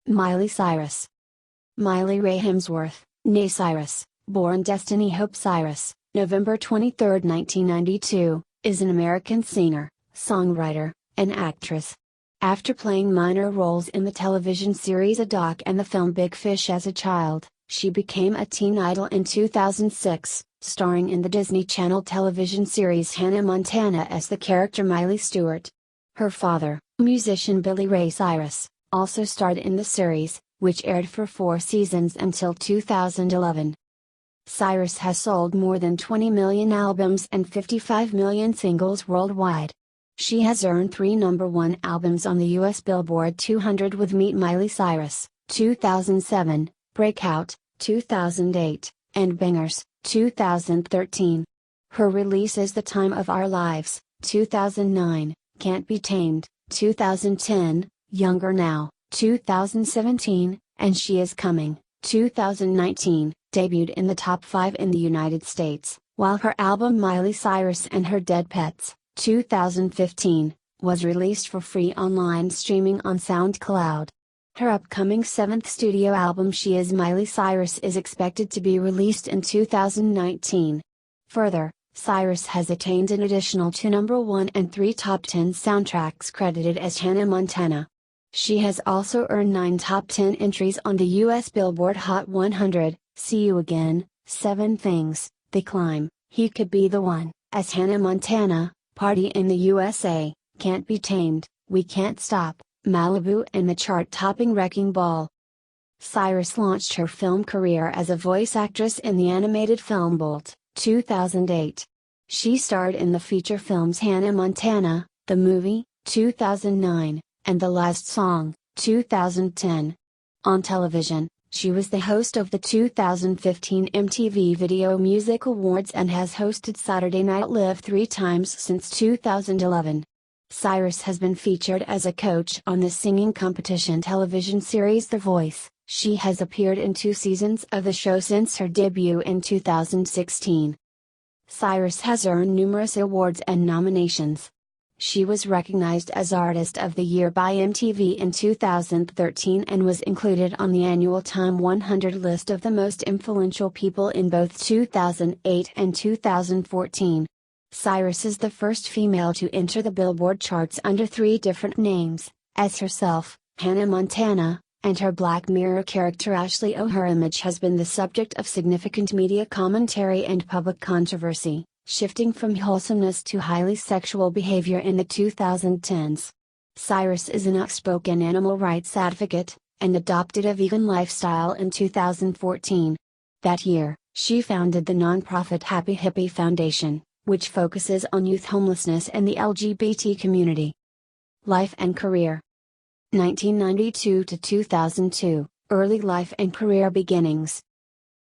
Miley Cyrus. Miley Ray Hemsworth, née Cyrus, born Destiny Hope Cyrus, November 23, 1992, is an American singer, songwriter, and actress. After playing minor roles in the television series A Doc and the film Big Fish as a child, she became a teen idol in 2006, starring in the Disney Channel television series Hannah Montana as the character Miley Stewart. Her father, musician Billy Ray Cyrus, also starred in the series, which aired for 4 seasons until 2011. Cyrus has sold more than 20 million albums and 55 million singles worldwide. She has earned 3 #1 albums on the US Billboard 200 with Meet Miley Cyrus, 2007, Breakout, 2008, and Bangers, 2013. Her release is The Time of Our Lives, 2009, Can't Be Tamed, 2010, Younger Now, 2017, and She Is Coming, 2019, debuted in the top 5 in the United States, while her album Miley Cyrus and Her Dead Pets, 2015, was released for free online streaming on SoundCloud. Her upcoming 7th studio album She Is Miley Cyrus is expected to be released in 2019. Further, Cyrus has attained an additional 2 #1 and 3 top 10 soundtracks credited as Hannah Montana. She has also earned 9 top 10 entries on the US Billboard Hot 100, See You Again, 7 Things, The Climb, He Could Be the One, as Hannah Montana, Party in the USA, Can't Be Tamed, We Can't Stop, Malibu and the chart-topping Wrecking Ball. Cyrus launched her film career as a voice actress in the animated film Bolt, 2008. She starred in the feature films Hannah Montana, the movie, 2009, and The Last Song, 2010. On television, she was the host of the 2015 MTV Video Music Awards and has hosted Saturday Night Live 3 times since 2011. Cyrus has been featured as a coach on the singing competition television series The Voice. She has appeared in 2 seasons of the show since her debut in 2016. Cyrus has earned numerous awards and nominations. She was recognized as Artist of the Year by MTV in 2013 and was included on the annual Time 100 list of the most influential people in both 2008 and 2014. Cyrus is the first female to enter the Billboard charts under 3 different names, as herself, Hannah Montana, and her Black Mirror character Ashley O. Her image has been the subject of significant media commentary and public controversy, shifting from wholesomeness to highly sexual behavior in the 2010s. Cyrus is an outspoken animal rights advocate, and adopted a vegan lifestyle in 2014. That year, she founded the nonprofit Happy Hippie Foundation, which focuses on youth homelessness and the LGBT community. Life and career. 1992 to 2002, early life and career beginnings.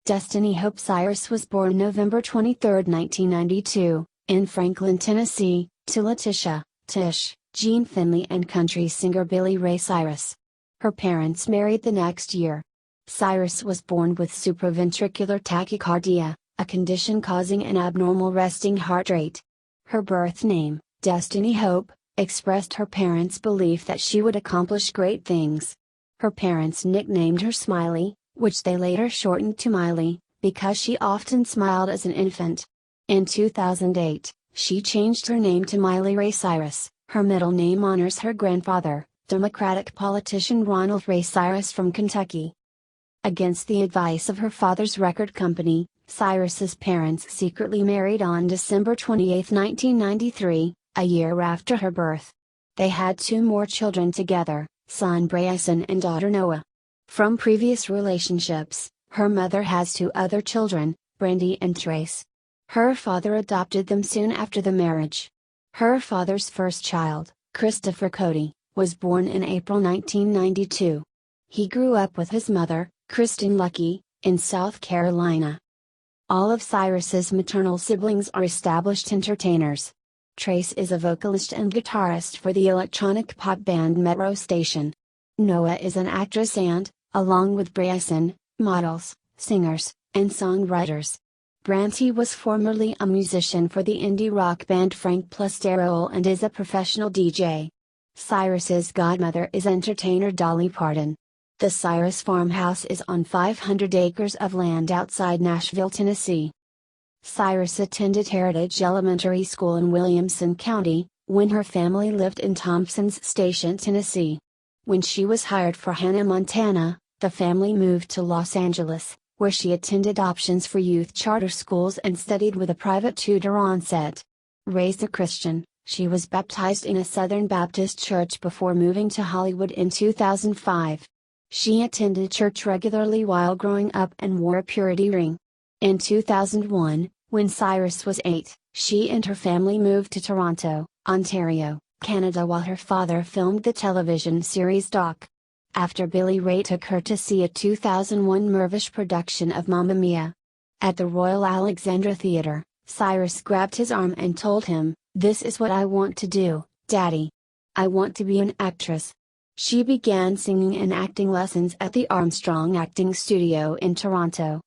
Destiny Hope Cyrus was born November 23, 1992, in Franklin, Tennessee, to Letitia, Tish, Jean Finley and country singer Billy Ray Cyrus. Her parents married the next year. Cyrus was born with supraventricular tachycardia, a condition causing an abnormal resting heart rate. Her birth name, Destiny Hope, expressed her parents' belief that she would accomplish great things. Her parents nicknamed her Smiley, which they later shortened to Miley, because she often smiled as an infant. In 2008, she changed her name to Miley Ray Cyrus. Her middle name honors her grandfather, Democratic politician Ronald Ray Cyrus from Kentucky. Against the advice of her father's record company, Cyrus's parents secretly married on December 28, 1993, a year after her birth. They had 2 more children together, son Brayson and daughter Noah. From previous relationships, her mother has 2 other children, Brandy and Trace. Her father adopted them soon after the marriage. Her father's first child, Christopher Cody, was born in April 1992. He grew up with his mother, Kristen Lucky, in South Carolina. All of Cyrus's maternal siblings are established entertainers. Trace is a vocalist and guitarist for the electronic pop band Metro Station. Noah is an actress and, along with Brayson, models, singers, and songwriters. Branty was formerly a musician for the indie rock band Frank Plastero and is a professional DJ. Cyrus's godmother is entertainer Dolly Parton. The Cyrus farmhouse is on 500 acres of land outside Nashville, Tennessee. Cyrus attended Heritage Elementary School in Williamson County, when her family lived in Thompson's Station, Tennessee. When she was hired for Hannah Montana, the family moved to Los Angeles, where she attended options for youth charter schools and studied with a private tutor on set. Raised a Christian, she was baptized in a Southern Baptist church before moving to Hollywood in 2005. She attended church regularly while growing up and wore a purity ring. In 2001, when Cyrus was 8, she and her family moved to Toronto, Ontario, Canada while her father filmed the television series Doc. After Billy Ray took her to see a 2001 Mervish production of Mamma Mia. At the Royal Alexandra Theatre, Cyrus grabbed his arm and told him, "This is what I want to do, Daddy. I want to be an actress." She began singing and acting lessons at the Armstrong Acting Studio in Toronto.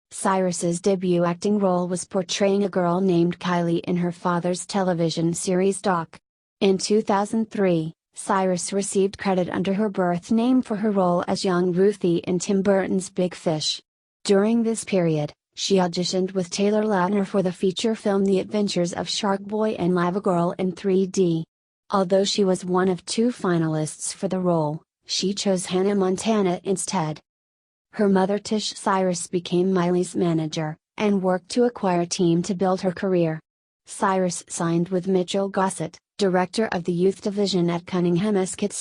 Cyrus's debut acting role was portraying a girl named Kylie in her father's television series Doc. In 2003, Cyrus received credit under her birth name for her role as young Ruthie in Tim Burton's Big Fish. During this period, she auditioned with Taylor Lautner for the feature film The Adventures of Shark Boy and Lava Girl in 3D. Although she was one of 2 finalists for the role, she chose Hannah Montana instead. Her mother Tish Cyrus became Miley's manager, and worked to acquire a team to build her career. Cyrus signed with Mitchell Gossett, director of the youth division at Cunningham Escott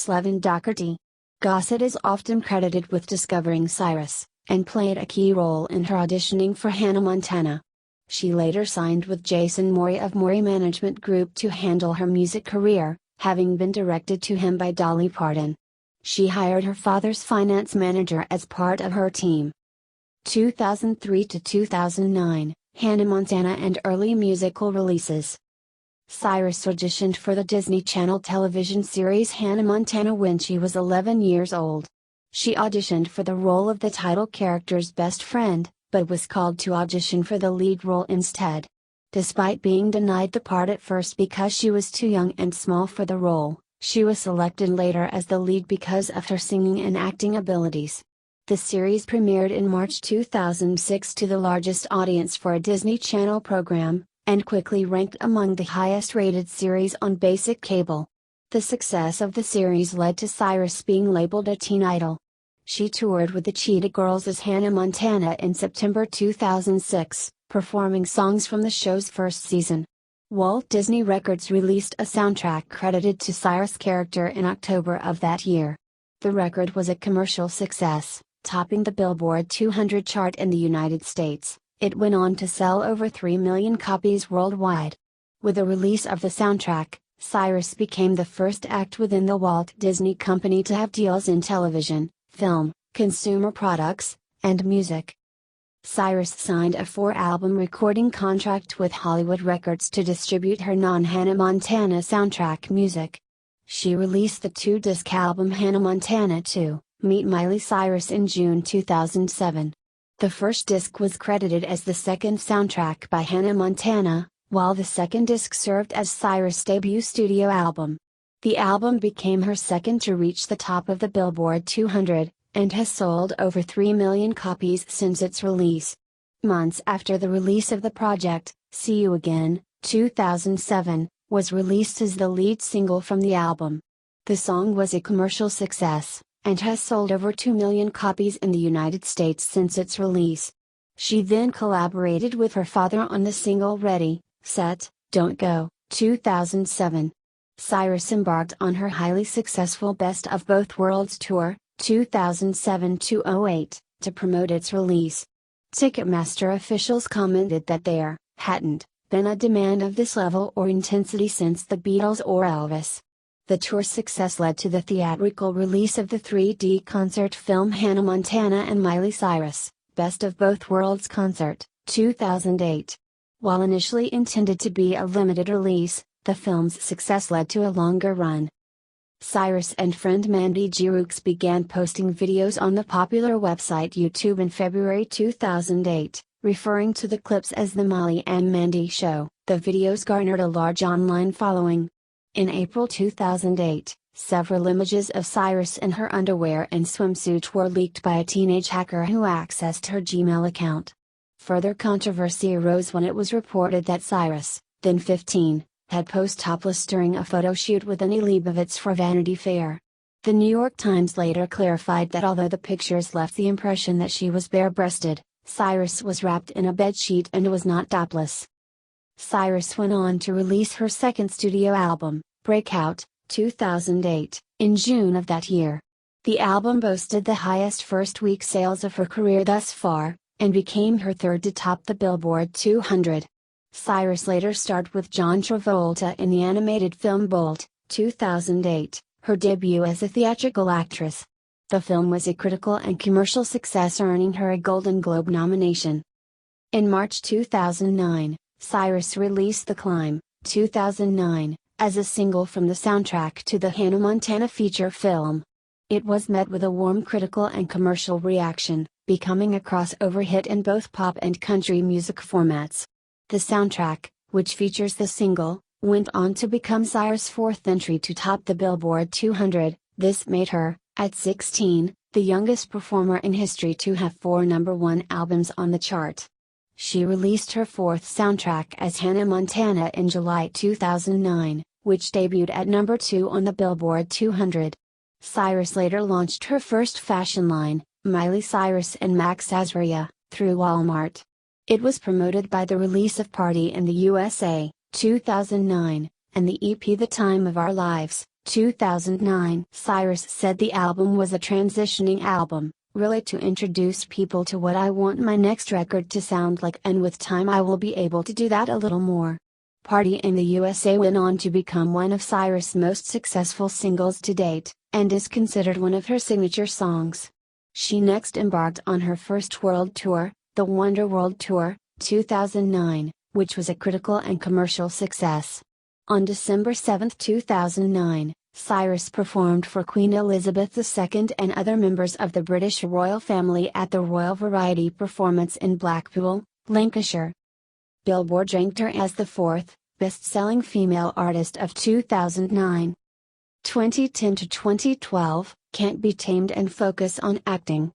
Doherty. Gossett is often credited with discovering Cyrus, and played a key role in her auditioning for Hannah Montana. She later signed with Jason Maury of Maury Management Group to handle her music career, having been directed to him by Dolly Parton. She hired her father's finance manager as part of her team. 2003 to 2009, Hannah Montana and early musical releases. Cyrus auditioned for the Disney Channel television series Hannah Montana when she was 11 years old. She auditioned for the role of the title character's best friend, but was called to audition for the lead role instead. Despite being denied the part at first because she was too young and small for the role, she was selected later as the lead because of her singing and acting abilities. The series premiered in March 2006 to the largest audience for a Disney Channel program, and quickly ranked among the highest-rated series on basic cable. The success of the series led to Cyrus being labeled a teen idol. She toured with the Cheetah Girls as Hannah Montana in September 2006, performing songs from the show's first season. Walt Disney Records released a soundtrack credited to Cyrus' character in October of that year. The record was a commercial success, topping the Billboard 200 chart in the United States. It went on to sell over 3 million copies worldwide. With the release of the soundtrack, Cyrus became the first act within the Walt Disney Company to have deals in television, film, consumer products, and music. Cyrus signed a 4-album recording contract with Hollywood Records to distribute her non-Hannah Montana soundtrack music. She released the 2-disc album Hannah Montana 2, Meet Miley Cyrus in June 2007. The first disc was credited as the second soundtrack by Hannah Montana, while the second disc served as Cyrus' debut studio album. The album became her second to reach the top of the Billboard 200, and has sold over 3 million copies since its release. Months after the release of the project, See You Again, 2007, was released as the lead single from the album. The song was a commercial success, and has sold over 2 million copies in the United States since its release. She then collaborated with her father on the single Ready, Set, Don't Go, 2007. Cyrus embarked on her highly successful Best of Both Worlds tour, 2007-08, to promote its release. Ticketmaster officials commented that there hadn't been a demand of this level or intensity since the Beatles or Elvis. The tour's success led to the theatrical release of the 3D concert film Hannah Montana and Miley Cyrus, Best of Both Worlds Concert, 2008. While initially intended to be a limited release, the film's success led to a longer run. Cyrus and friend Mandy Giroux began posting videos on the popular website YouTube in February 2008, referring to the clips as The Molly and Mandy Show. The videos garnered a large online following. In April 2008, Several images of Cyrus in her underwear and swimsuit were leaked by a teenage hacker who accessed her Gmail account. Further controversy arose when it was reported that Cyrus, then 15, had posed topless during a photo shoot with Annie Leibovitz for Vanity Fair. The New York Times later clarified that although the pictures left the impression that she was bare-breasted, Cyrus was wrapped in a bedsheet and was not topless. Cyrus went on to release her second studio album, Breakout, 2008, in June of that year. The album boasted the highest first-week sales of her career thus far, and became her third to top the Billboard 200. Cyrus later starred with John Travolta in the animated film Bolt, 2008, her debut as a theatrical actress. The film was a critical and commercial success, earning her a Golden Globe nomination. In March 2009, Cyrus released The Climb, 2009, as a single from the soundtrack to the Hannah Montana feature film. It was met with a warm critical and commercial reaction, becoming a crossover hit in both pop and country music formats. The soundtrack, which features the single, went on to become Cyrus' fourth entry to top the Billboard 200. This made her, at 16, the youngest performer in history to have 4 #1 albums on the chart. She released her fourth soundtrack as Hannah Montana in July 2009, which debuted at number 2 on the Billboard 200. Cyrus later launched her first fashion line, Miley Cyrus and Max Azria, through Walmart. It was promoted by the release of Party in the USA, 2009, and the EP The Time of Our Lives, 2009. Cyrus said the album was a transitioning album, really to introduce people to what I want my next record to sound like, and with time I will be able to do that a little more. Party in the USA went on to become one of Cyrus' most successful singles to date, and is considered one of her signature songs. She next embarked on her first world tour, the Wonder World Tour, 2009, which was a critical and commercial success. On December 7, 2009, Cyrus performed for Queen Elizabeth II and other members of the British royal family at the Royal Variety Performance in Blackpool, Lancashire. Billboard ranked her as the fourth best-selling female artist of 2009. 2010 to 2012, Can't Be Tamed and focus on acting.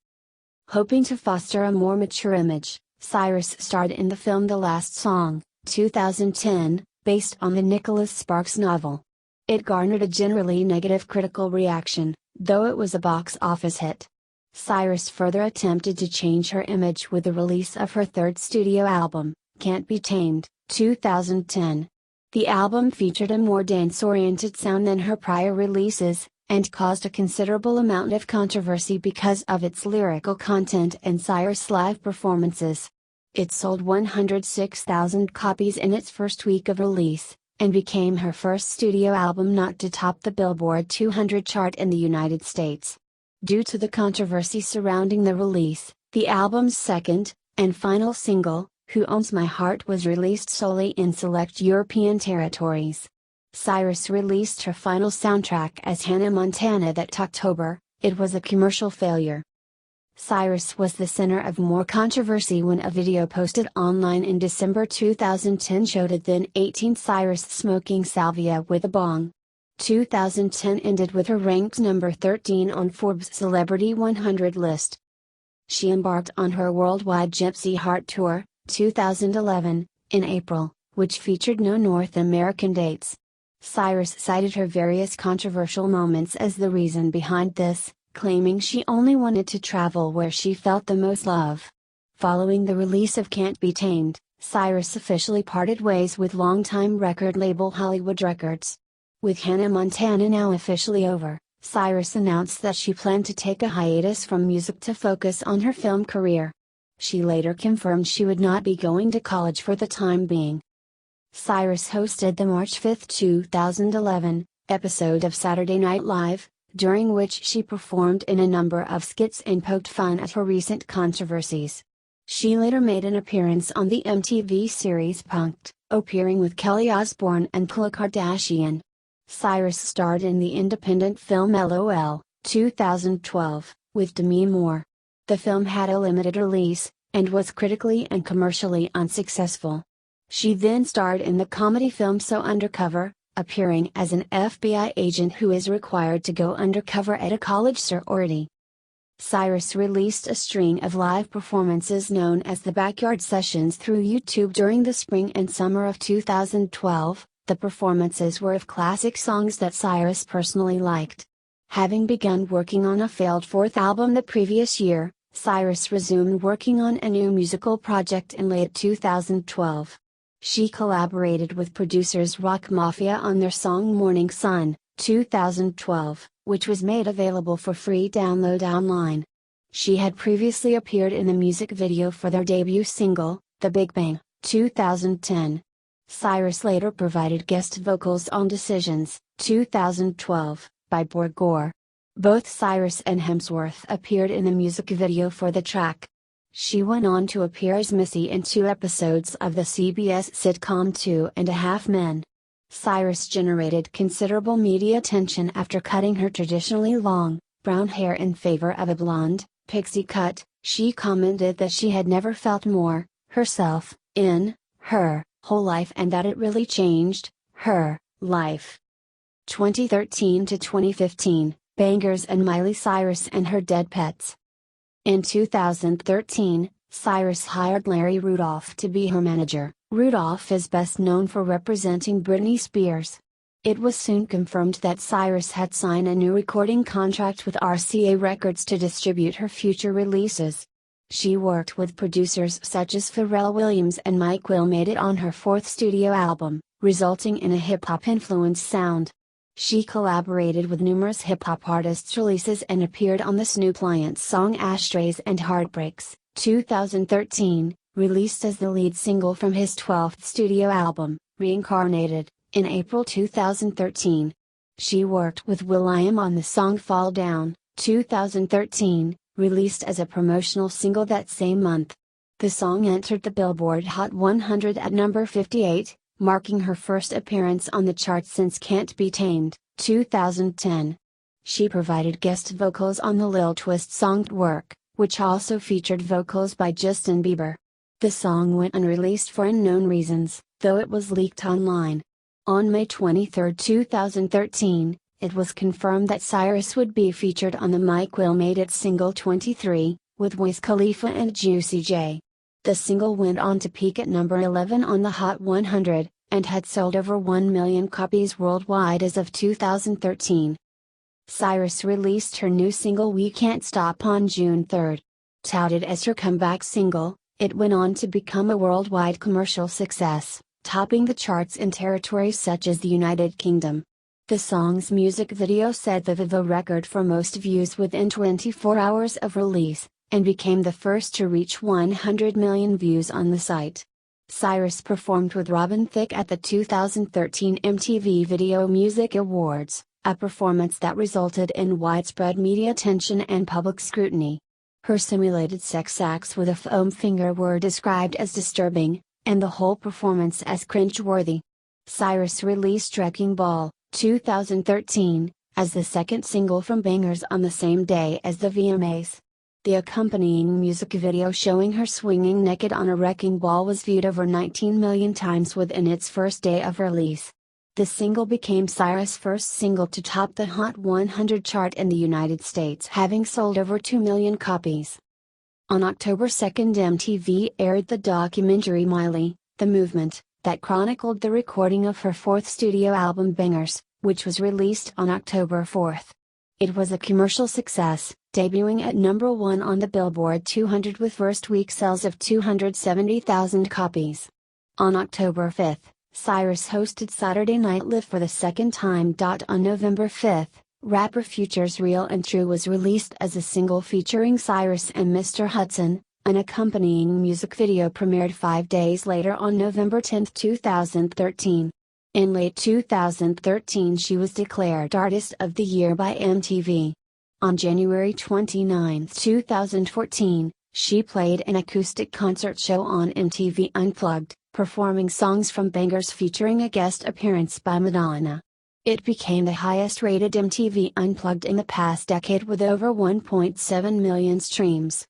Hoping to foster a more mature image, Cyrus starred in the film The Last Song, 2010, based on the Nicholas Sparks novel. It garnered a generally negative critical reaction, though it was a box office hit. Cyrus further attempted to change her image with the release of her third studio album, Can't Be Tamed, 2010. The album featured a more dance-oriented sound than her prior releases, and caused a considerable amount of controversy because of its lyrical content and Cyrus' live performances. It sold 106,000 copies in its first week of release, and became her first studio album not to top the Billboard 200 chart in the United States. Due to the controversy surrounding the release, the album's second, and final single, Who Owns My Heart, was released solely in select European territories. Cyrus released her final soundtrack as Hannah Montana that October. It was a commercial failure. Cyrus was the center of more controversy when a video posted online in December 2010 showed a then 18 Cyrus smoking salvia with a bong. 2010 ended with her ranked number 13 on Forbes' Celebrity 100 list. She embarked on her worldwide Gypsy Heart Tour, 2011, in April, which featured no North American dates. Cyrus cited her various controversial moments as the reason behind this, claiming she only wanted to travel where she felt the most love. Following the release of Can't Be Tamed, Cyrus officially parted ways with longtime record label Hollywood Records. With Hannah Montana now officially over, Cyrus announced that she planned to take a hiatus from music to focus on her film career. She later confirmed she would not be going to college for the time being. Cyrus hosted the March 5, 2011, episode of Saturday Night Live, during which she performed in a number of skits and poked fun at her recent controversies. She later made an appearance on the MTV series Punk'd, appearing with Kelly Osbourne and Khloe Kardashian. Cyrus starred in the independent film LOL, 2012, with Demi Moore. The film had a limited release, and was critically and commercially unsuccessful. She then starred in the comedy film So Undercover, appearing as an FBI agent who is required to go undercover at a college sorority. Cyrus released a string of live performances known as the Backyard Sessions through YouTube during the spring and summer of 2012. The performances were of classic songs that Cyrus personally liked. Having begun working on a failed fourth album the previous year, Cyrus resumed working on a new musical project in late 2012. She collaborated with producers Rock Mafia on their song Morning Sun, 2012, which was made available for free download online. She had previously appeared in the music video for their debut single, The Big Bang, 2010. Cyrus later provided guest vocals on Decisions, 2012, by Borgore. Both Cyrus and Hemsworth appeared in the music video for the track. She went on to appear as Missy in 2 episodes of the CBS sitcom 2.5 Men. Cyrus generated considerable media attention after cutting her traditionally long, brown hair in favor of a blonde, pixie cut. She commented that she had never felt more herself in her whole life and that it really changed her life. 2013 to 2015, Bangers and Miley Cyrus and Her Dead Pets. In 2013, Cyrus hired Larry Rudolph to be her manager. Rudolph is best known for representing Britney Spears. It was soon confirmed that Cyrus had signed a new recording contract with RCA Records to distribute her future releases. She worked with producers such as Pharrell Williams and Mike Will made it on her 4th studio album, resulting in a hip-hop influenced sound. She collaborated with numerous hip-hop artists' releases and appeared on the Snoop Lion song Ashtrays and Heartbreaks, 2013, released as the lead single from his 12th studio album, Reincarnated, in April 2013. She worked with will.i.am on the song Fall Down, 2013, released as a promotional single that same month. The song entered the Billboard Hot 100 at number 58, marking her first appearance on the chart since Can't Be Tamed, 2010. She provided guest vocals on the Lil Twist song Work, which also featured vocals by Justin Bieber. The song went unreleased for unknown reasons, though it was leaked online. On May 23, 2013, it was confirmed that Cyrus would be featured on the Mike Will Made It single 23, with Wiz Khalifa and Juicy J. The single went on to peak at number 11 on the Hot 100, and had sold over 1 million copies worldwide as of 2013. Cyrus released her new single We Can't Stop on June 3. Touted as her comeback single, it went on to become a worldwide commercial success, topping the charts in territories such as the United Kingdom. The song's music video set the Vivo record for most views within 24 hours of release, and became the first to reach 100 million views on the site. Cyrus performed with Robin Thicke at the 2013 MTV Video Music Awards, a performance that resulted in widespread media attention and public scrutiny. Her simulated sex acts with a foam finger were described as disturbing, and the whole performance as cringe-worthy. Cyrus released Wrecking Ball, 2013, as the second single from Bangers on the same day as the VMAs. The accompanying music video showing her swinging naked on a wrecking ball was viewed over 19 million times within its first day of release. The single became Cyrus' first single to top the Hot 100 chart in the United States, having sold over 2 million copies. On October 2, MTV aired the documentary Miley, The Movement, that chronicled the recording of her 4th studio album Bangers, which was released on October 4. It was a commercial success, debuting at number 1 on the Billboard 200 with first week sales of 270,000 copies. On October 5, Cyrus hosted Saturday Night Live for the second time. On November 5, rapper Future's Real and True was released as a single featuring Cyrus and Mr. Hudson. An accompanying music video premiered 5 days later on November 10, 2013. In late 2013 she was declared Artist of the Year by MTV. On January 29, 2014, she played an acoustic concert show on MTV Unplugged, performing songs from Bangers featuring a guest appearance by Madonna. It became the highest-rated MTV Unplugged in the past decade with over 1.7 million streams.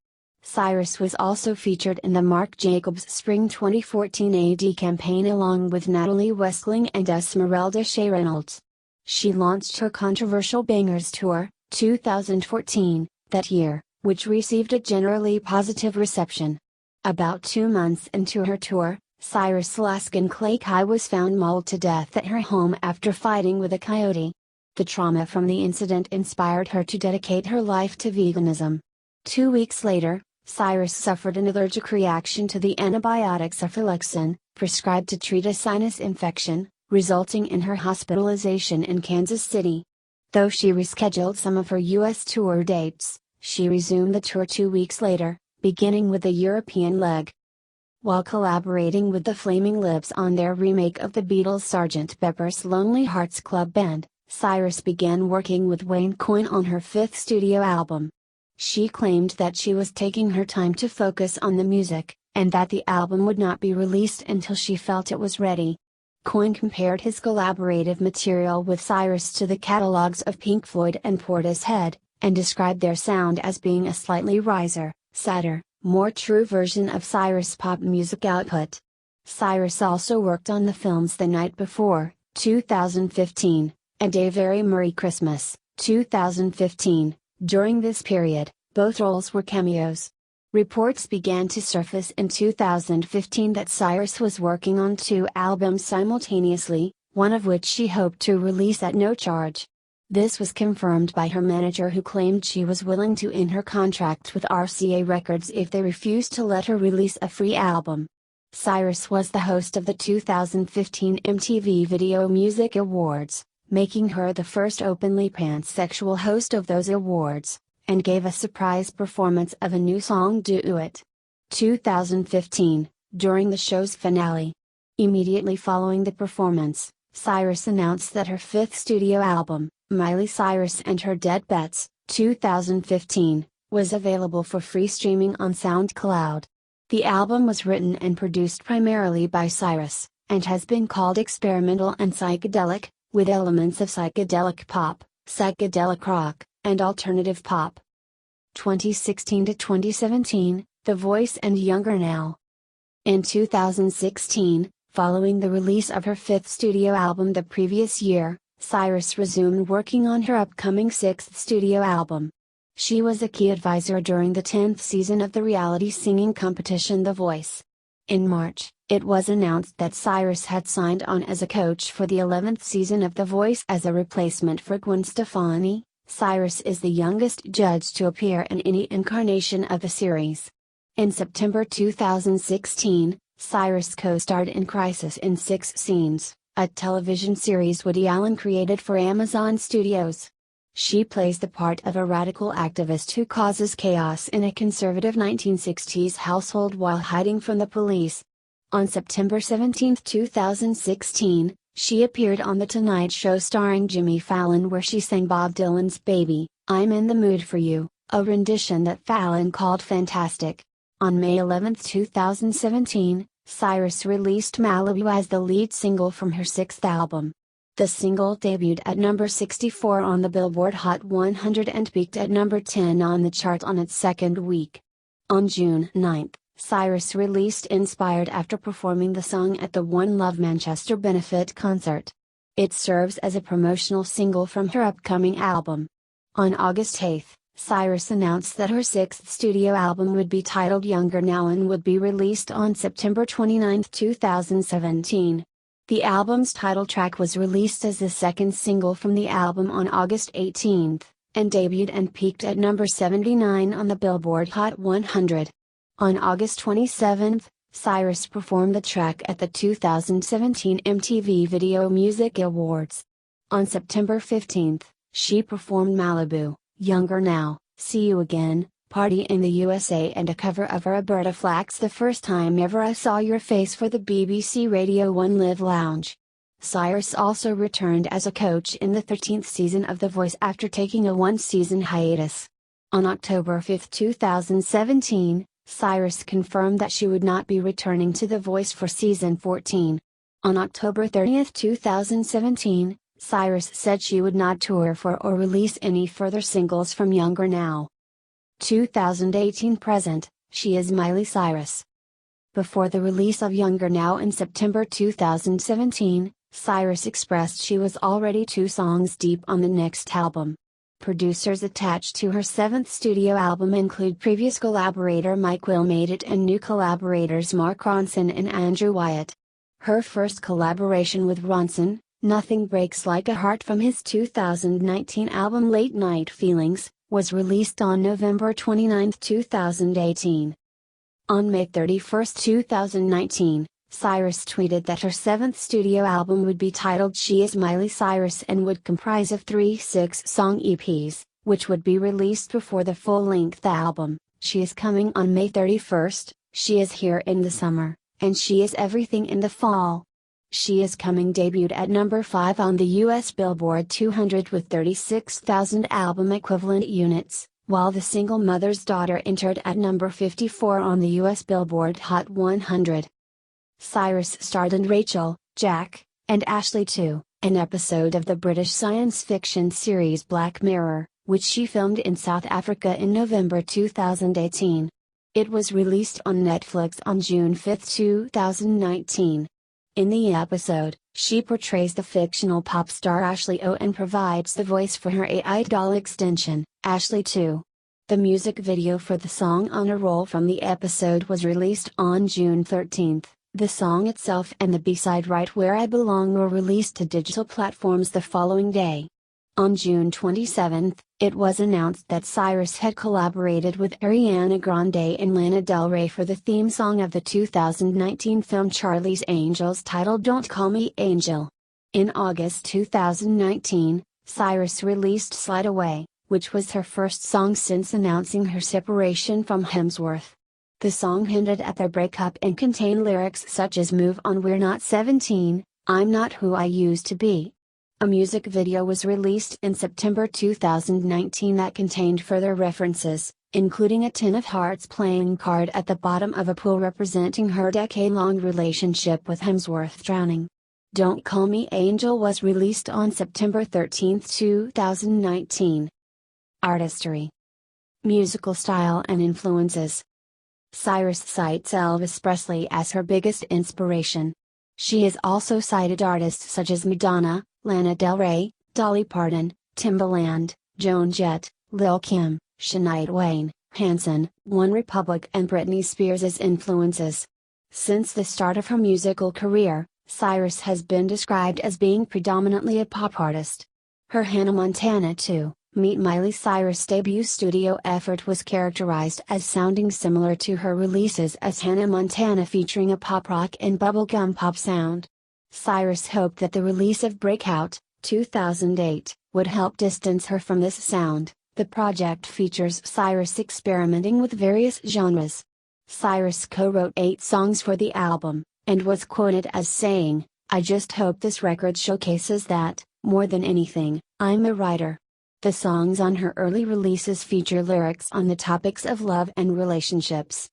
Cyrus was also featured in the Marc Jacobs Spring 2014 AD campaign along with Natalie Westling and Esmeralda Shea Reynolds. She launched her controversial Bangers Tour, 2014, that year, which received a generally positive reception. About 2 months into her tour, Cyrus' Alaskan clay Kai was found mauled to death at her home after fighting with a coyote. The trauma from the incident inspired her to dedicate her life to veganism. 2 weeks later, Cyrus suffered an allergic reaction to the antibiotic cephalexin, prescribed to treat a sinus infection, resulting in her hospitalization in Kansas City. Though she rescheduled some of her U.S. tour dates, she resumed the tour 2 weeks later, beginning with the European leg. While collaborating with the Flaming Lips on their remake of the Beatles' Sgt. Pepper's Lonely Hearts Club Band, Cyrus began working with Wayne Coyne on her 5th studio album. She claimed that she was taking her time to focus on the music, and that the album would not be released until she felt it was ready. Coyne compared his collaborative material with Cyrus to the catalogs of Pink Floyd and Portishead, and described their sound as being a slightly riser, sadder, more true version of Cyrus' pop music output. Cyrus also worked on the films The Night Before, 2015, and A Very Merry Christmas, 2015. During this period, both roles were cameos. Reports began to surface in 2015 that Cyrus was working on 2 albums simultaneously, one of which she hoped to release at no charge. This was confirmed by her manager, who claimed she was willing to end her contract with RCA Records if they refused to let her release a free album. Cyrus was the host of the 2015 MTV Video Music Awards, making her the first openly pansexual host of those awards, and gave a surprise performance of a new song, Do It. 2015, during the show's finale. Immediately following the performance, Cyrus announced that her 5th studio album, Miley Cyrus and Her Dead Bets, 2015, was available for free streaming on SoundCloud. The album was written and produced primarily by Cyrus, and has been called experimental and psychedelic, with elements of psychedelic pop, psychedelic rock, and alternative pop. 2016 to 2017, The Voice and Younger Now. In 2016, following the release of her 5th studio album the previous year, Cyrus resumed working on her upcoming 6th studio album. She was a key advisor during the 10th season of the reality singing competition The Voice. In March, it was announced that Cyrus had signed on as a coach for the 11th season of The Voice as a replacement for Gwen Stefani. Cyrus is the youngest judge to appear in any incarnation of the series. In September 2016, Cyrus co-starred in Crisis in 6 Scenes, a television series Woody Allen created for Amazon Studios. She plays the part of a radical activist who causes chaos in a conservative 1960s household while hiding from the police. On September 17, 2016, she appeared on The Tonight Show starring Jimmy Fallon, where she sang Bob Dylan's Baby, I'm in the Mood for You, a rendition that Fallon called fantastic. On May 11, 2017, Cyrus released Malibu as the lead single from her 6th album. The single debuted at number 64 on the Billboard Hot 100 and peaked at number 10 on the chart on its 2nd week. On June 9, Cyrus released Inspired after performing the song at the One Love Manchester benefit concert. It serves as a promotional single from her upcoming album. On August 8, Cyrus announced that her 6th studio album would be titled Younger Now and would be released on September 29, 2017. The album's title track was released as the 2nd single from the album on August 18, and debuted and peaked at number 79 on the Billboard Hot 100. On August 27, Cyrus performed the track at the 2017 MTV Video Music Awards. On September 15, she performed Malibu, Younger Now, See You Again, Party in the USA and a cover of Roberta Flack's The First Time Ever I Saw Your Face for the BBC Radio 1 Live Lounge. Cyrus also returned as a coach in the 13th season of The Voice after taking a 1-season hiatus. On October 5, 2017, Cyrus confirmed that she would not be returning to The Voice for season 14. On October 30, 2017, Cyrus said she would not tour for or release any further singles from Younger Now. 2018 present, She is Miley Cyrus. Before the release of Younger Now in September 2017, Cyrus expressed she was already 2 songs deep on the next album. Producers attached to her 7th studio album include previous collaborator Mike Wilmade and new collaborators Mark Ronson and Andrew Wyatt. Her first collaboration with Ronson, Nothing Breaks Like a Heart from his 2019 album Late Night Feelings, was released on November 29, 2018. On May 31, 2019, Cyrus tweeted that her 7th studio album would be titled She Is Miley Cyrus and would comprise of 3 6-song EPs, which would be released before the full-length album. She is coming on May 31, She is here in the summer, and She is everything in the fall. She is Coming debuted at number 5 on the US Billboard 200 with 36,000 album equivalent units, while the single Mother's Daughter entered at number 54 on the US Billboard Hot 100. Cyrus starred in Rachel, Jack, and Ashley 2, an episode of the British science fiction series Black Mirror, which she filmed in South Africa in November 2018. It was released on Netflix on June 5, 2019. In the episode, she portrays the fictional pop star Ashley O and provides the voice for her AI doll extension, Ashley 2. The music video for the song On a Roll from the episode was released on June 13. The song itself and the B-side Right Where I Belong were released to digital platforms the following day. On June 27, it was announced that Cyrus had collaborated with Ariana Grande and Lana Del Rey for the theme song of the 2019 film Charlie's Angels titled Don't Call Me Angel. In August 2019, Cyrus released Slide Away, which was her first song since announcing her separation from Hemsworth. The song hinted at their breakup and contained lyrics such as Move On, We're Not 17, I'm Not Who I Used to Be. A music video was released in September 2019 that contained further references, including a 10 of Hearts playing card at the bottom of a pool representing her decade-long relationship with Hemsworth drowning. Don't Call Me Angel was released on September 13, 2019. Artistry. Musical style and influences. Cyrus cites Elvis Presley as her biggest inspiration. She has also cited artists such as Madonna, Lana Del Rey, Dolly Parton, Timbaland, Joan Jett, Lil' Kim, Shania Twain, Hanson, One Republic and Britney Spears as influences. Since the start of her musical career, Cyrus has been described as being predominantly a pop artist. Her Hannah Montana 2, Meet Miley Cyrus debut studio effort was characterized as sounding similar to her releases as Hannah Montana, featuring a pop rock and bubblegum pop sound. Cyrus hoped that the release of Breakout, 2008, would help distance her from this sound. The project features Cyrus experimenting with various genres. Cyrus co-wrote 8 songs for the album, and was quoted as saying, "I just hope this record showcases that, more than anything, I'm a writer." The songs on her early releases feature lyrics on the topics of love and relationships.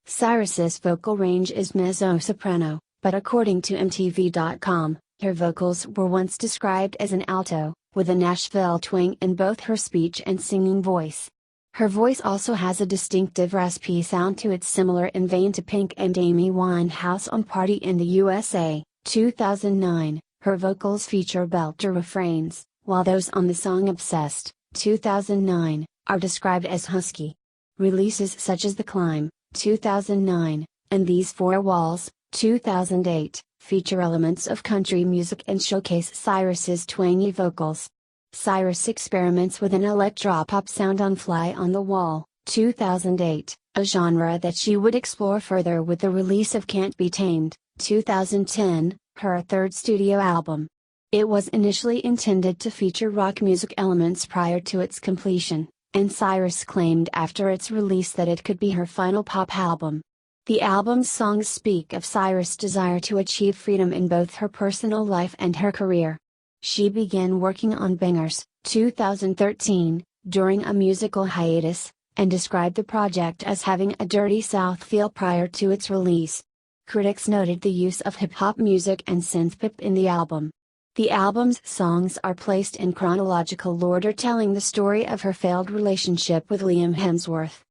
Cyrus's vocal range is mezzo-soprano, but according to MTV.com, her vocals were once described as an alto, with a Nashville twang in both her speech and singing voice. Her voice also has a distinctive raspy sound to it, similar in vein to Pink and Amy Winehouse on Party in the USA, 2009. Her vocals feature belter refrains, while those on the song Obsessed, 2009, are described as husky. Releases such as The Climb, 2009, and These Four Walls, 2008, feature elements of country music and showcase Cyrus's twangy vocals. Cyrus experiments with an electropop sound on Fly on the Wall, 2008, a genre that she would explore further with the release of Can't Be Tamed, 2010, her 3rd studio album. It was initially intended to feature rock music elements prior to its completion, and Cyrus claimed after its release that it could be her final pop album. The album's songs speak of Cyrus' desire to achieve freedom in both her personal life and her career. She began working on Bangers, 2013, during a musical hiatus, and described the project as having a Dirty South feel prior to its release. Critics noted the use of hip-hop music and synthpop in the album. The album's songs are placed in chronological order, telling the story of her failed relationship with Liam Hemsworth.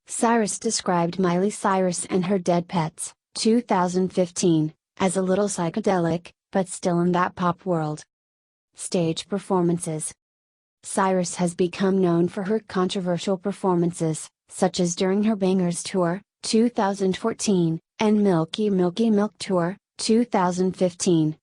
Cyrus described Miley Cyrus and Her Dead Pets, 2015, as a little psychedelic, but still in that pop world. Stage performances. Cyrus has become known for her controversial performances, such as during her Bangers Tour, 2014, and Milky Milky Milk Tour, 2015.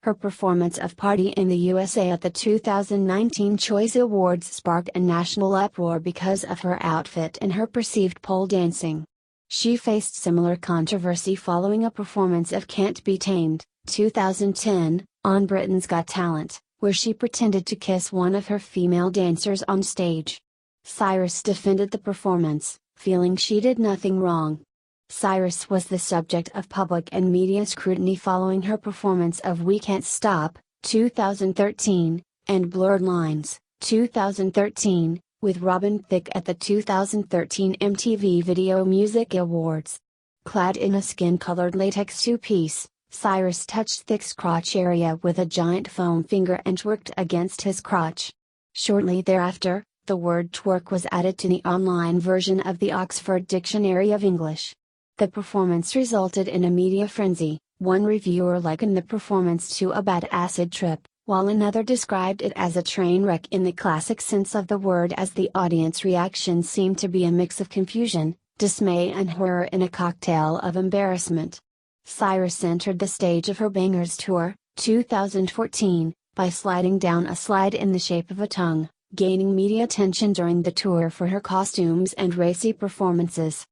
Her performance of Party in the USA at the 2019 Choice Awards sparked a national uproar because of her outfit and her perceived pole dancing. She faced similar controversy following a performance of Can't Be Tamed, 2010, on Britain's Got Talent, where she pretended to kiss one of her female dancers on stage. Cyrus defended the performance, feeling she did nothing wrong. Cyrus was the subject of public and media scrutiny following her performance of We Can't Stop, 2013, and Blurred Lines, 2013, with Robin Thicke at the 2013 MTV Video Music Awards. Clad in a skin-colored latex two-piece, Cyrus touched Thicke's crotch area with a giant foam finger and twerked against his crotch. Shortly thereafter, the word twerk was added to the online version of the Oxford Dictionary of English. The performance resulted in a media frenzy. One reviewer likened the performance to a bad acid trip, while another described it as a train wreck in the classic sense of the word, as the audience reaction seemed to be a mix of confusion, dismay and horror in a cocktail of embarrassment. Cyrus entered the stage of her Bangers Tour, 2014, by sliding down a slide in the shape of a tongue, gaining media attention during the tour for her costumes and racy performances.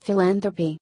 Philanthropy.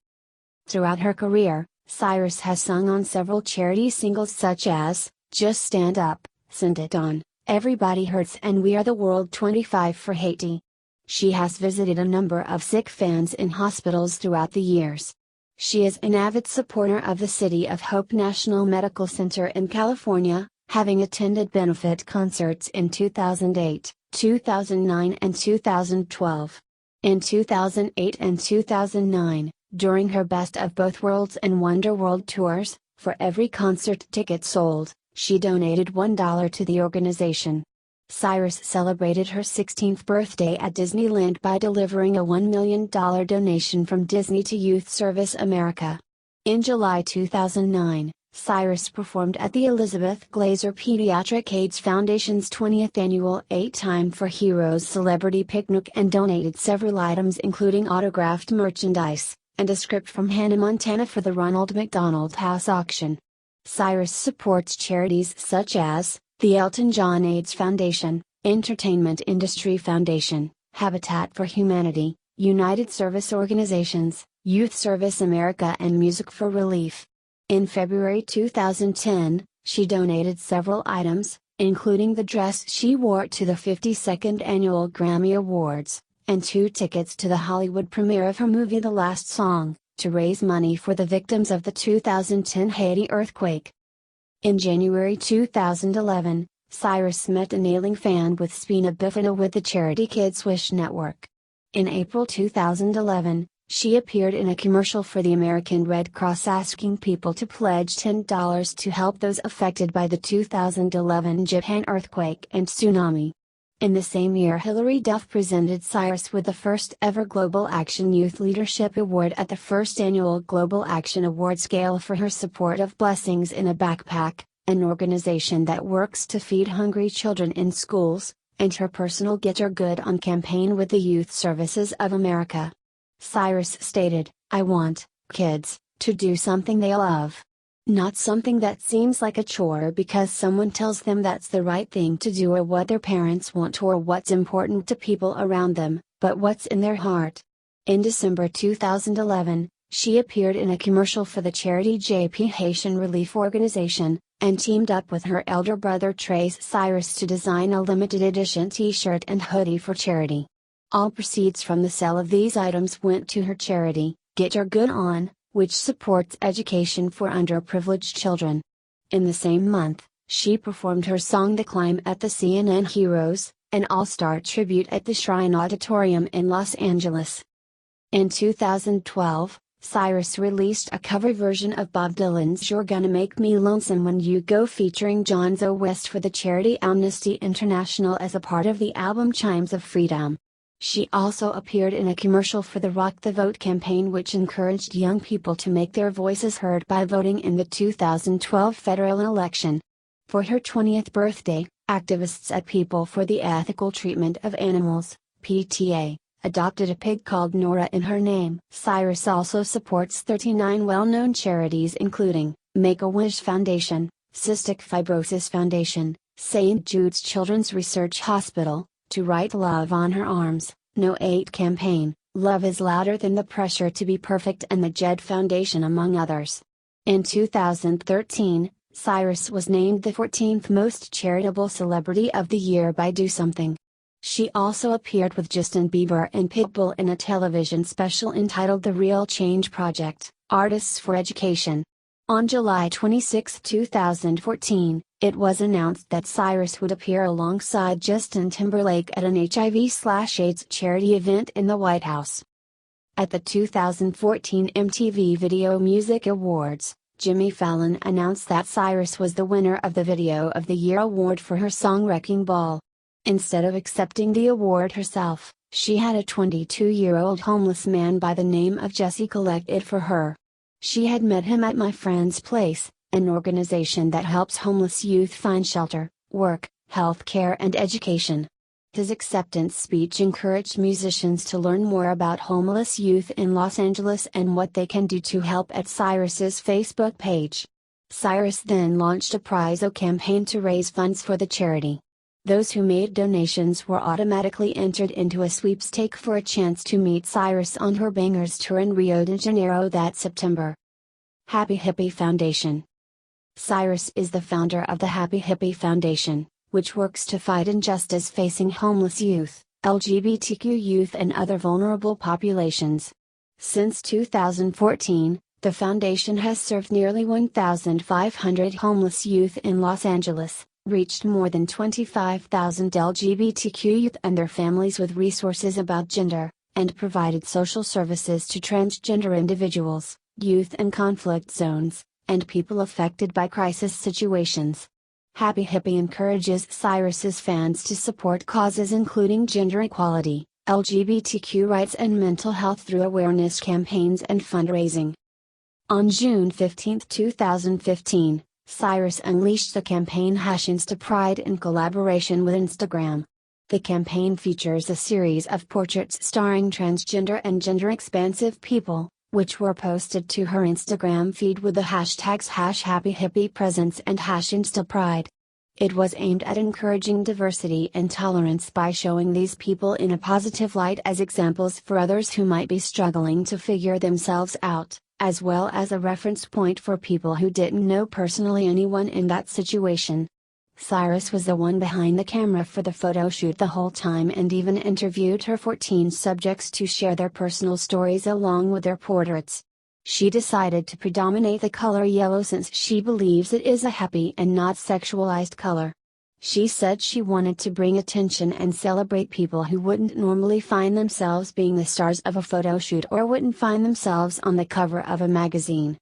Throughout her career, Cyrus has sung on several charity singles such as Just Stand Up, Send It On, Everybody Hurts and We Are the World 25 for Haiti. She has visited a number of sick fans in hospitals throughout the years. She is an avid supporter of the City of Hope National Medical Center in California, having attended benefit concerts in 2008, 2009 and 2012. In 2008 and 2009, during her Best of Both Worlds and Wonder World tours, for every concert ticket sold, she donated $1 to the organization. Cyrus celebrated her 16th birthday at Disneyland by delivering a $1 million donation from Disney to Youth Service America. In July 2009, Cyrus performed at the Elizabeth Glaser Pediatric AIDS Foundation's 20th annual 8 Time for Heroes Celebrity Picnic and donated several items including autographed merchandise, and a script from Hannah Montana for the Ronald McDonald House auction. Cyrus supports charities such as the Elton John AIDS Foundation, Entertainment Industry Foundation, Habitat for Humanity, United Service Organizations, Youth Service America and Music for Relief. In February 2010, she donated several items, including the dress she wore to the 52nd Annual Grammy Awards, and 2 tickets to the Hollywood premiere of her movie The Last Song, to raise money for the victims of the 2010 Haiti earthquake. In January 2011, Cyrus met an ailing fan with spina bifida with the charity Kids Wish Network. In April 2011, she appeared in a commercial for the American Red Cross asking people to pledge $10 to help those affected by the 2011 Japan earthquake and tsunami. In the same year, Hilary Duff presented Cyrus with the first ever Global Action Youth Leadership Award at the first annual Global Action Awards Gala for her support of Blessings in a Backpack, an organization that works to feed hungry children in schools, and her personal Get Your Good On campaign with the Youth Services of America. Cyrus stated, "I want kids to do something they love. Not something that seems like a chore because someone tells them that's the right thing to do or what their parents want or what's important to people around them, but what's in their heart." In December 2011, she appeared in a commercial for the charity JP Haitian Relief Organization, and teamed up with her elder brother Trace Cyrus to design a limited edition t-shirt and hoodie for charity. All proceeds from the sale of these items went to her charity, Get Your Good On, which supports education for underprivileged children. In the same month, she performed her song The Climb at the CNN Heroes, an all-star tribute at the Shrine Auditorium in Los Angeles. In 2012, Cyrus released a cover version of Bob Dylan's You're Gonna Make Me Lonesome When You Go featuring Jonzo West for the charity Amnesty International as a part of the album Chimes of Freedom. She also appeared in a commercial for the Rock the Vote campaign, which encouraged young people to make their voices heard by voting in the 2012 federal election. For her 20th birthday, activists at People for the Ethical Treatment of Animals, PTA, adopted a pig called Nora in her name. Cyrus also supports 39 well-known charities including Make-A-Wish Foundation, Cystic Fibrosis Foundation, St. Jude's Children's Research Hospital, To Write Love on Her Arms, No 8 Campaign, Love is Louder Than the Pressure to Be Perfect, and the Jed Foundation, among others. In 2013, Cyrus was named the 14th most charitable celebrity of the year by Do Something. She also appeared with Justin Bieber and Pitbull in a television special entitled The Real Change Project, Artists for Education. On July 26, 2014, it was announced that Cyrus would appear alongside Justin Timberlake at an HIV/AIDS charity event in the White House. At the 2014 MTV Video Music Awards, Jimmy Fallon announced that Cyrus was the winner of the Video of the Year award for her song Wrecking Ball. Instead of accepting the award herself, she had a 22-year-old homeless man by the name of Jesse collect it for her. She had met him at My Friend's Place, an organization that helps homeless youth find shelter, work, health care and education. His acceptance speech encouraged musicians to learn more about homeless youth in Los Angeles and what they can do to help at Cyrus's Facebook page. Cyrus then launched a Prize-O campaign to raise funds for the charity. Those who made donations were automatically entered into a sweepstake for a chance to meet Cyrus on her Bangers tour in Rio de Janeiro that September. Happy Hippie Foundation. Cyrus is the founder of the Happy Hippie Foundation, which works to fight injustice facing homeless youth, LGBTQ youth and other vulnerable populations. Since 2014, the foundation has served nearly 1,500 homeless youth in Los Angeles, reached more than 25,000 LGBTQ youth and their families with resources about gender, and provided social services to transgender individuals, youth in conflict zones, and people affected by crisis situations. Happy Hippie encourages Cyrus's fans to support causes including gender equality, LGBTQ rights and mental health through awareness campaigns and fundraising. On June 15, 2015, Cyrus unleashed the campaign #InstaPride in collaboration with Instagram. The campaign features a series of portraits starring transgender and gender-expansive people, which were posted to her Instagram feed with the hashtags #HappyHippiePresence and #InstaPride. It was aimed at encouraging diversity and tolerance by showing these people in a positive light as examples for others who might be struggling to figure themselves out, as well as a reference point for people who didn't know personally anyone in that situation. Cyrus was the one behind the camera for the photo shoot the whole time and even interviewed her 14 subjects to share their personal stories along with their portraits. She decided to predominate the color yellow since she believes it is a happy and not sexualized color. She said she wanted to bring attention and celebrate people who wouldn't normally find themselves being the stars of a photo shoot or wouldn't find themselves on the cover of a magazine.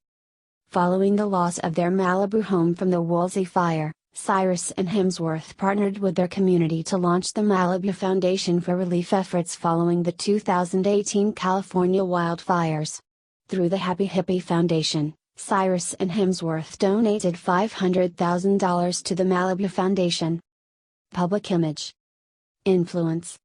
Following the loss of their Malibu home from the Woolsey fire, Cyrus and Hemsworth partnered with their community to launch the Malibu Foundation for relief efforts following the 2018 California wildfires. Through the Happy Hippie Foundation, Cyrus and Hemsworth donated $500,000 to the Malibu Foundation. Public image. Influence.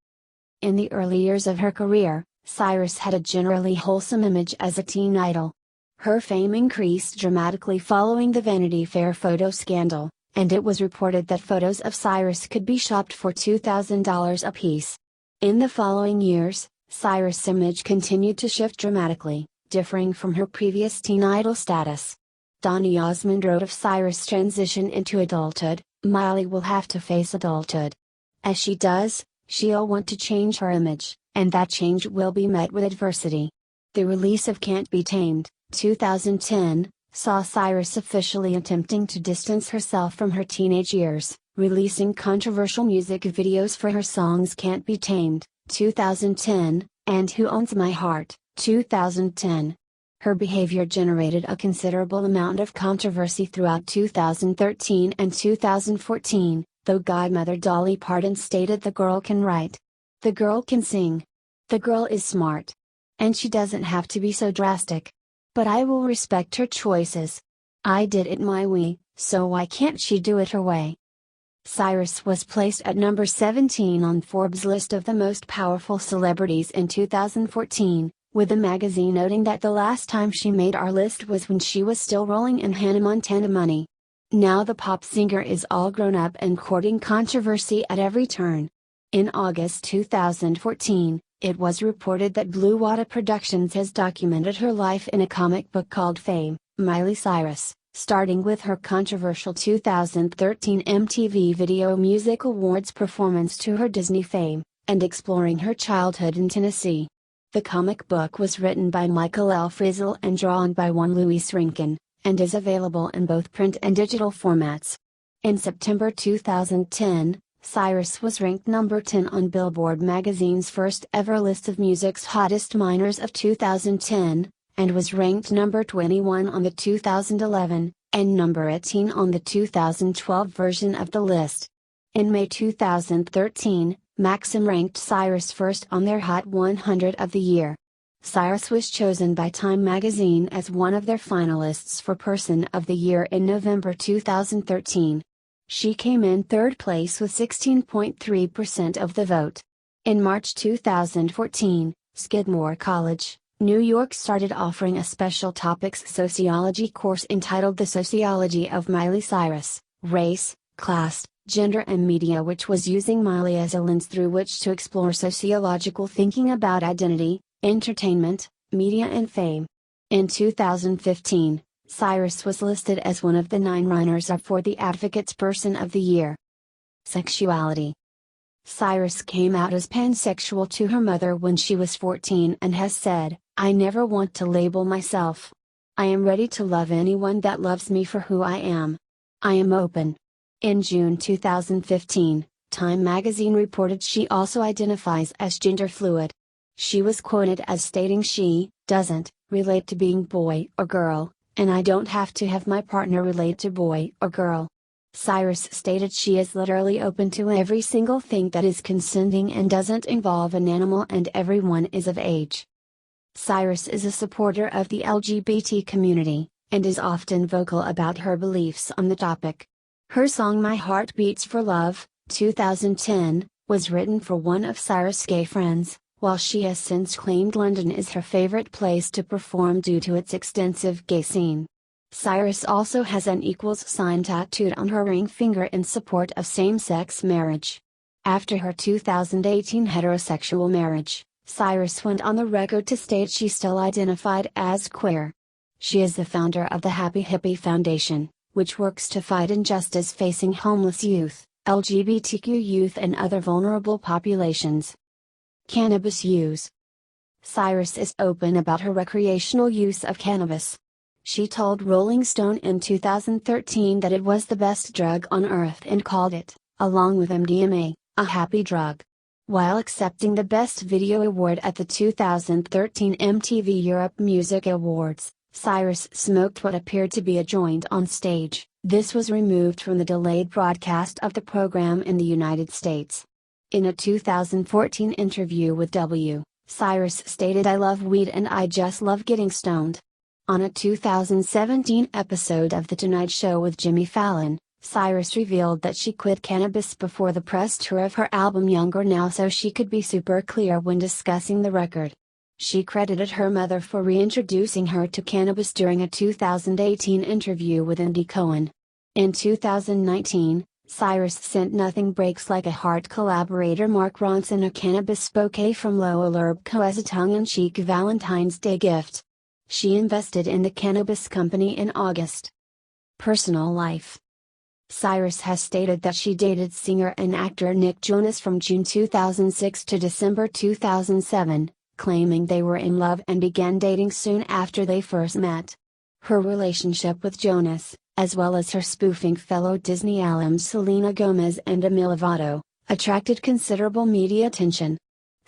In the early years of her career, Cyrus had a generally wholesome image as a teen idol. Her fame increased dramatically following the Vanity Fair photo scandal, and it was reported that photos of Cyrus could be shopped for $2,000 apiece. In the following years, Cyrus' image continued to shift dramatically, differing from her previous teen idol status. Donny Osmond wrote of Cyrus' transition into adulthood, "Miley will have to face adulthood. As she does, she'll want to change her image, and that change will be met with adversity." The release of Can't Be Tamed, 2010, saw Cyrus officially attempting to distance herself from her teenage years, releasing controversial music videos for her songs Can't Be Tamed, 2010, and Who Owns My Heart, 2010. Her behavior generated a considerable amount of controversy throughout 2013 and 2014, though godmother Dolly Parton stated the girl can write. The girl can sing. The girl is smart. And she doesn't have to be so drastic. But I will respect her choices. I did it my way, so why can't she do it her way? Cyrus was placed at number 17 on Forbes' list of the most powerful celebrities in 2014, with the magazine noting that the last time she made our list was when she was still rolling in Hannah Montana money. Now the pop singer is all grown up and courting controversy at every turn. In August 2014, it was reported that Blue Water Productions has documented her life in a comic book called Fame, Miley Cyrus, starting with her controversial 2013 MTV Video Music Awards performance to her Disney fame, and exploring her childhood in Tennessee. The comic book was written by Michael L. Frizzle and drawn by one Louis Rinkin, and is available in both print and digital formats. In September 2010, Cyrus was ranked number 10 on Billboard magazine's first ever list of music's hottest minors of 2010, and was ranked number 21 on the 2011, and number 18 on the 2012 version of the list. In May 2013, Maxim ranked Cyrus first on their Hot 100 of the year. Cyrus was chosen by Time magazine as one of their finalists for Person of the Year in November 2013. She came in third place with 16.3% of the vote. In March 2014, Skidmore College, New York started offering a special topics sociology course entitled The Sociology of Miley Cyrus, Race, Class, Gender and Media, which was using Miley as a lens through which to explore sociological thinking about identity, entertainment, media and fame. In 2015, Cyrus was listed as one of the 9 runners-up for the Advocate's Person of the Year. Sexuality. Cyrus came out as pansexual to her mother when she was 14 and has said, "I never want to label myself. I am ready to love anyone that loves me for who I am. I am open." In June 2015, Time magazine reported she also identifies as gender fluid. She was quoted as stating she doesn't relate to being boy or girl, and I don't have to have my partner relate to boy or girl. Cyrus stated she is literally open to every single thing that is consenting and doesn't involve an animal, and everyone is of age. Cyrus is a supporter of the LGBT community, and is often vocal about her beliefs on the topic. Her song My Heart Beats for Love, 2010, was written for one of Cyrus' gay friends, while she has since claimed London is her favorite place to perform due to its extensive gay scene. Cyrus also has an equals sign tattooed on her ring finger in support of same-sex marriage. After her 2018 heterosexual marriage, Cyrus went on the record to state she still identified as queer. She is the founder of the Happy Hippie Foundation, which works to fight injustice facing homeless youth, LGBTQ youth and other vulnerable populations. Cannabis use. Cyrus is open about her recreational use of cannabis. She told Rolling Stone in 2013 that it was the best drug on earth and called it, along with MDMA, a happy drug. While accepting the Best Video Award at the 2013 MTV Europe Music Awards, Cyrus smoked what appeared to be a joint on stage. This was removed from the delayed broadcast of the program in the United States. In a 2014 interview with W, Cyrus stated, "I love weed and I just love getting stoned." On a 2017 episode of The Tonight Show with Jimmy Fallon, Cyrus revealed that she quit cannabis before the press tour of her album Younger Now so she could be super clear when discussing the record. She credited her mother for reintroducing her to cannabis during a 2018 interview with Andy Cohen. In 2019, Cyrus sent Nothing Breaks Like a Heart collaborator Mark Ronson a cannabis bouquet from Lowell Herb Co. as a tongue-in-cheek Valentine's Day gift. She invested in the cannabis company in August. Personal life. Cyrus has stated that she dated singer and actor Nick Jonas from June 2006 to December 2007, claiming they were in love and began dating soon after they first met. Her relationship with Jonas, as well as her spoofing fellow Disney alums Selena Gomez and Demi Lovato, attracted considerable media attention.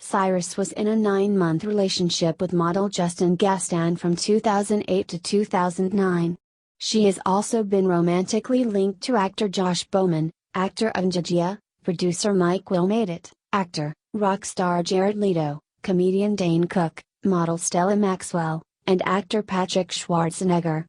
Cyrus was in a 9-month relationship with model Justin Gaston from 2008 to 2009. She has also been romantically linked to actor Josh Bowman, actor of Njijia, producer Mike Will Made It, actor, rock star Jared Leto, comedian Dane Cook, model Stella Maxwell, and actor Patrick Schwarzenegger.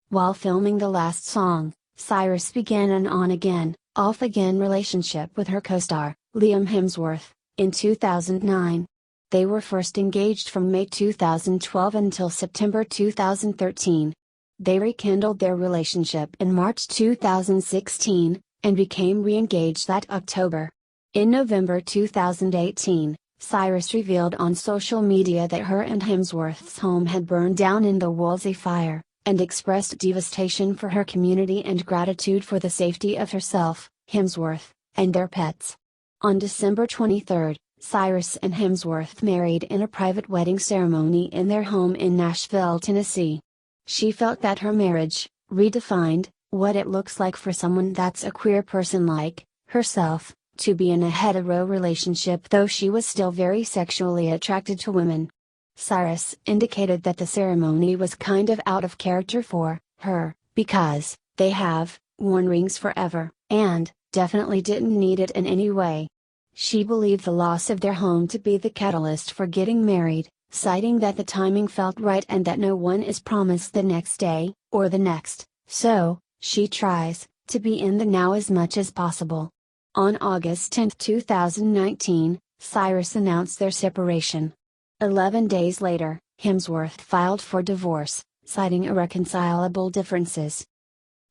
While filming the last song, Cyrus began an on-again, off-again relationship with her co-star, Liam Hemsworth, in 2009. They were first engaged from May 2012 until September 2013. They rekindled their relationship in March 2016, and became re-engaged that October. In November 2018, Cyrus revealed on social media that her and Hemsworth's home had burned down in the Woolsey fire, and expressed devastation for her community and gratitude for the safety of herself, Hemsworth, and their pets. On December 23, Cyrus and Hemsworth married in a private wedding ceremony in their home in Nashville, Tennessee. She felt that her marriage redefined what it looks like for someone that's a queer person like herself to be in a hetero relationship, though she was still very sexually attracted to women. Cyrus indicated that the ceremony was kind of out of character for her, because they have worn rings forever, and definitely didn't need it in any way. She believed the loss of their home to be the catalyst for getting married, citing that the timing felt right and that no one is promised the next day, or the next, so she tries to be in the now as much as possible. On August 10, 2019, Cyrus announced their separation. 11 days later, Hemsworth filed for divorce, citing irreconcilable differences.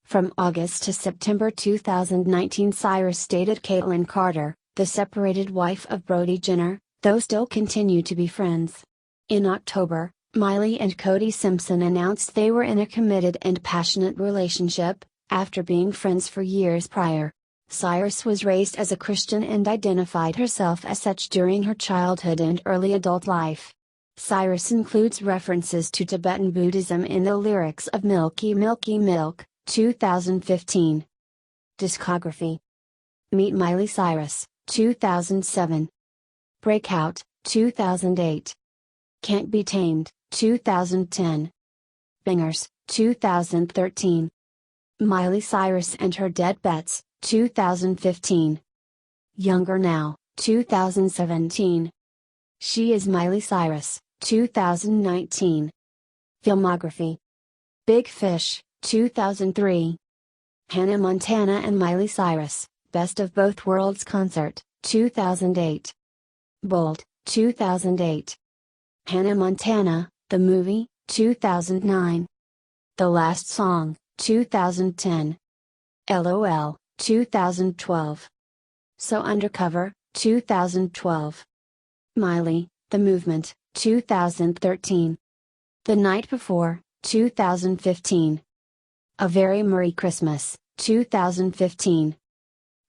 From August to September 2019, Cyrus dated Caitlyn Carter, the separated wife of Brody Jenner, though still continue to be friends. In October, Miley and Cody Simpson announced they were in a committed and passionate relationship, after being friends for years prior. Cyrus was raised as a Christian and identified herself as such during her childhood and early adult life. Cyrus includes references to Tibetan Buddhism in the lyrics of Milky Milky Milk, 2015. Discography: Meet Miley Cyrus, 2007. Breakout, 2008. Can't Be Tamed, 2010. Bangers, 2013. Miley Cyrus and Her Dead Bets, 2015. Younger Now, 2017. She Is Miley Cyrus, 2019. Filmography: Big Fish, 2003. Hannah Montana and Miley Cyrus, Best of Both Worlds Concert, 2008. Bold, 2008. Hannah Montana, The Movie, 2009. The Last Song, 2010. LOL, 2012. So Undercover, 2012. Miley, The Movement, 2013. The Night Before, 2015. A Very Merry Christmas, 2015.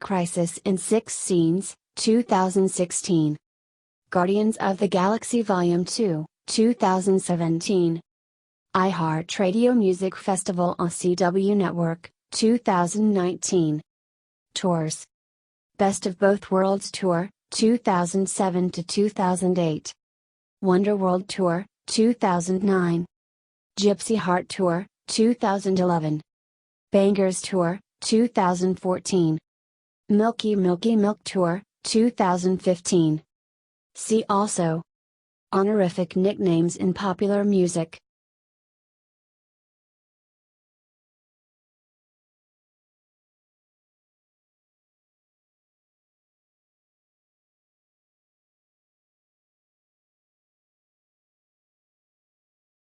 Crisis in 6 Scenes, 2016. Guardians of the Galaxy Volume 2, 2017. iHeartRadio Music Festival on CW Network, 2019. Tours: Best of Both Worlds Tour, 2007 to 2008. Wonderworld Tour, 2009. Gypsy Heart Tour, 2011. Bangers Tour, 2014. Milky Milky Milk Tour, 2015. See also: honorific nicknames in popular music.